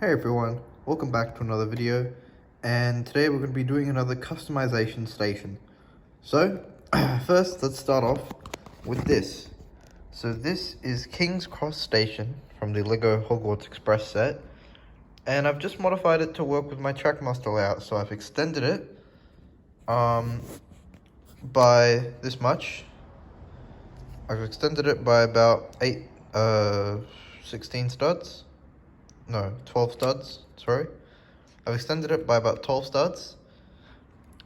Hey everyone, welcome back to another video, and today we're going to be doing another customization station. So, first let's start off with this. So this is King's Cross Station from the LEGO Hogwarts Express set, and I've just modified it to work with my Trackmaster layout, so I've extended it by this much. I've extended it by about 16 studs. No, 12 studs, sorry. I've extended it by about 12 studs,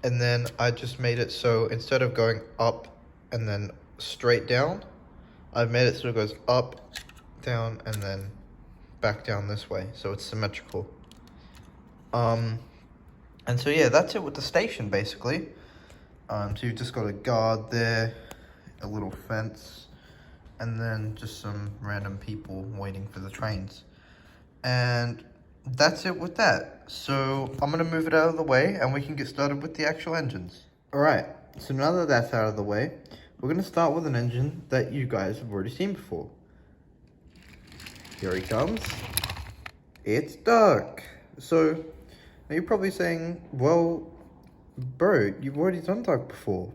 and then I just made it so instead of going up and then straight down, I've made it so it goes up, down, and then back down this way, so it's symmetrical. And so yeah, that's it with the station basically. So you've just got a guard there, a little fence, and then just some random people waiting for the trains. And that's it with that. So I'm going to move it out of the way and we can get started with the actual engines. Alright, so now that that's out of the way, we're going to start with an engine that you guys have already seen before. Here he comes. It's Duck. So, now you're probably saying, well, bro, you've already done Duck before.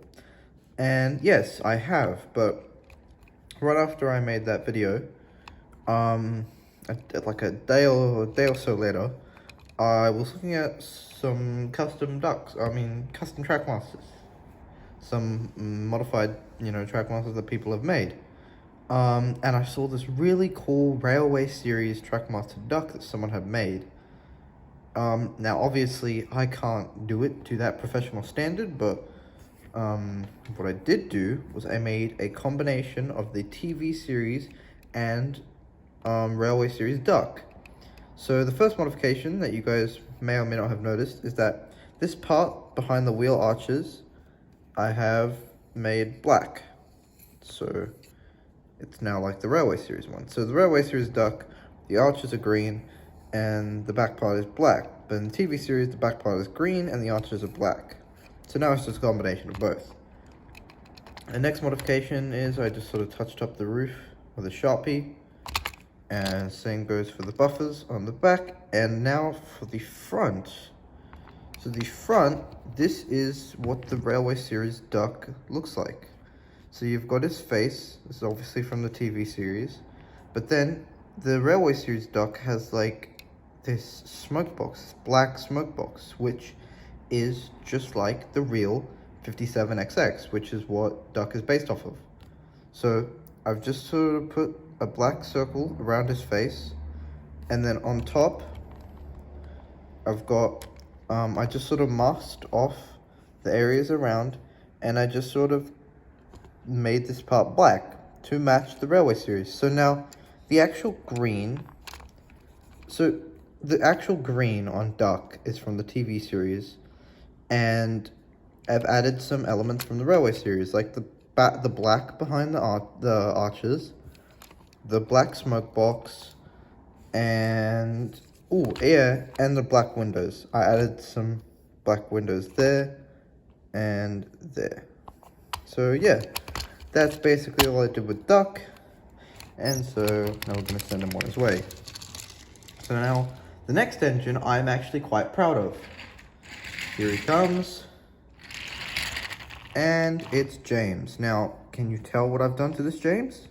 And yes, I have, but right after I made that video, like a day or so later, I was looking at some custom Trackmasters. Some modified, Trackmasters that people have made. And I saw this really cool Railway Series Trackmaster Duck that someone had made. Now obviously I can't do it to that professional standard, but what I did do was I made a combination of the TV series and Railway Series Duck. So the first modification that you guys may or may not have noticed is that this part behind the wheel arches I have made black. So it's now like the Railway Series one. So the Railway Series Duck, the arches are green and the back part is black. But in the TV series, the back part is green and the arches are black. So now it's just a combination of both. The next modification is I just sort of touched up the roof with a Sharpie. And same goes for the buffers on the back. And now for the front. So the front, this is what the Railway Series Duck looks like. So you've got his face. This is obviously from the TV series. But then the Railway Series Duck has like this smoke box, this black smoke box, which is just like the real 57XX, which is what Duck is based off of. So I've just sort of put a black circle around his face, and then on top I've got I just sort of masked off the areas around, and I just sort of made this part black to match the Railway Series. So now the actual green on Duck is from the TV series, and I've added some elements from the Railway Series, like the black behind the arches, the black smoke box, and and the black windows. I added some black windows there and there. So yeah, that's basically all I did with Duck, and so now we're going to send him on his way. So now the next engine I'm actually quite proud of. Here he comes. And it's James. Now, can you tell what I've done to this James?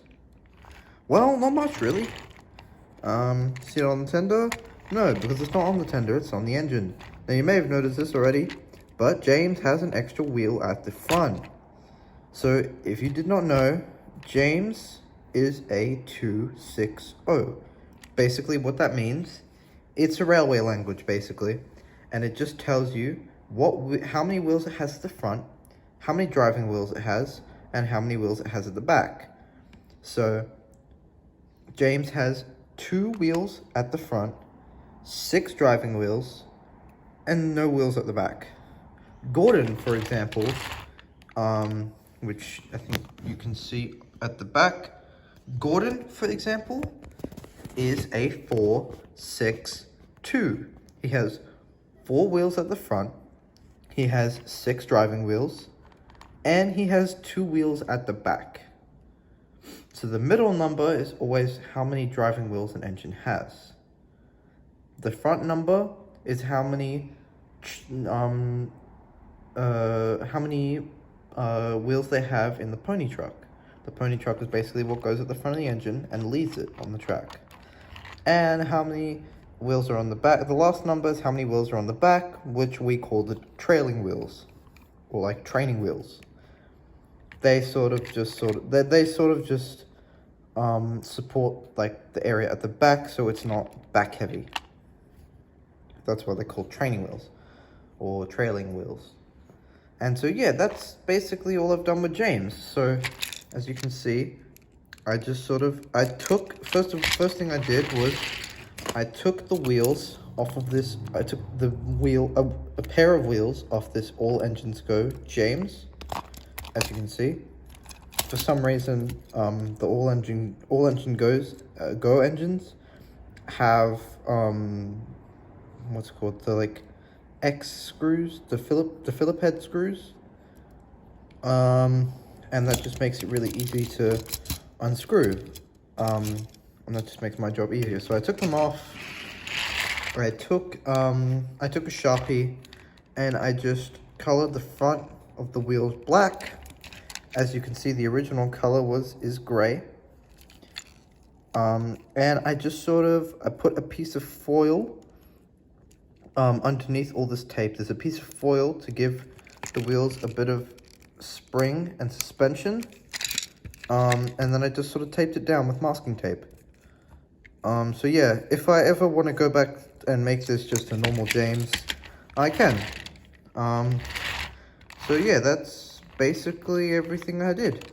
Well, not much really. See it on the tender? No, because it's not on the tender, it's on the engine. Now, you may have noticed this already, but James has an extra wheel at the front. So, if you did not know, James is a 260. Basically, what that means, it's a railway language, basically. And it just tells you how many wheels it has at the front, how many driving wheels it has, and how many wheels it has at the back. So, James has 2 wheels at the front, 6 driving wheels, and no wheels at the back. Gordon, for example, which I think you can see at the back, Gordon, for example, is a 462. He has 4 wheels at the front, he has 6 driving wheels, and he has 2 wheels at the back. So the middle number is always how many driving wheels an engine has. The front number is how many wheels they have in the pony truck. The pony truck is basically what goes at the front of the engine and leaves it on the track. And how many wheels are on the back. The last number is how many wheels are on the back, which we call the trailing wheels, or like training wheels. They sort of just support like the area at the back, so it's not back heavy. That's why they're called training wheels or trailing wheels. And so yeah, that's basically all I've done with James. So as you can see, first thing I did was I took the wheels off of this. I took a pair of wheels off this All Engines Go James. As you can see, for some reason, the All Engine Go engines have what's it called, the like X screws, the Phillip head screws, and that just makes it really easy to unscrew, and that just makes my job easier. So I took them off. I took a Sharpie, and I just colored the front of the wheels black. As you can see, the original color is gray. And I just I put a piece of foil underneath all this tape. There's a piece of foil to give the wheels a bit of spring and suspension. And then I just sort of taped it down with masking tape. So yeah, if I ever want to go back and make this just a normal James, I can. So yeah, that's basically everything I did.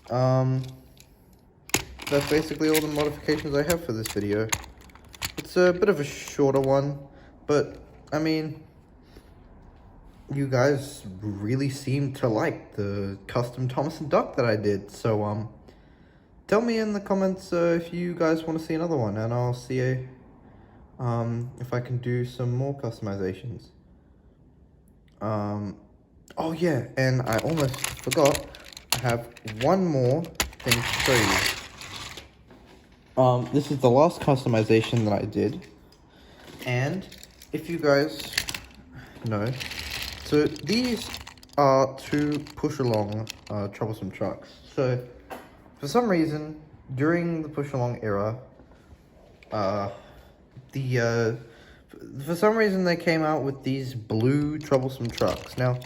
That's basically all the modifications I have for this video. It's a bit of a shorter one, but I mean, you guys really seem to like the custom Thomas and Duck that I did, so tell me in the comments if you guys want to see another one, and I'll see if I can do some more customizations. Oh yeah, and I almost forgot, I have one more thing to show you. This is the last customization that I did, and if you guys know, so these are two push-along troublesome trucks. So for some reason, during the push-along era, for some reason they came out with these blue troublesome trucks. Now,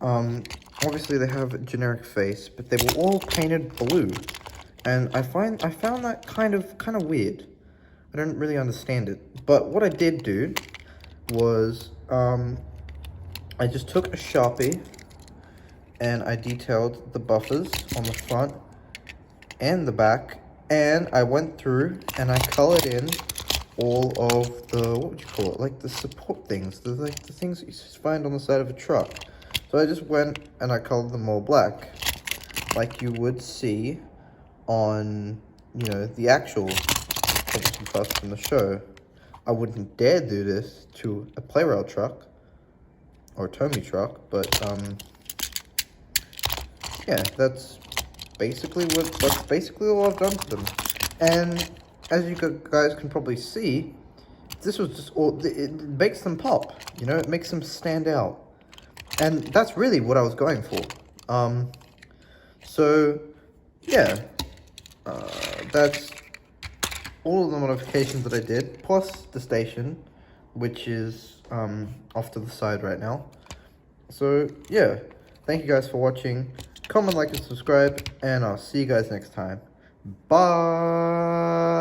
obviously they have a generic face, but they were all painted blue, and I found that kind of weird. I don't really understand it. But what I did do was I just took a Sharpie and I detailed the buffers on the front and the back, and I went through and I colored in all of the, what would you call it, like the support things, the things that you find on the side of a truck. So I just went and I colored them all black, like you would see on, you know, the actual trucks from the show. I wouldn't dare do this to a Play-Rail truck or a Tomy truck, but yeah, that's basically all I've done to them. And as you guys can probably see, this was just all, it makes them pop, you know, it makes them stand out. And that's really what I was going for. So yeah, that's all of the modifications that I did, plus the station, which is off to the side right now. So yeah, thank you guys for watching. Comment, like, and subscribe, and I'll see you guys next time. Bye.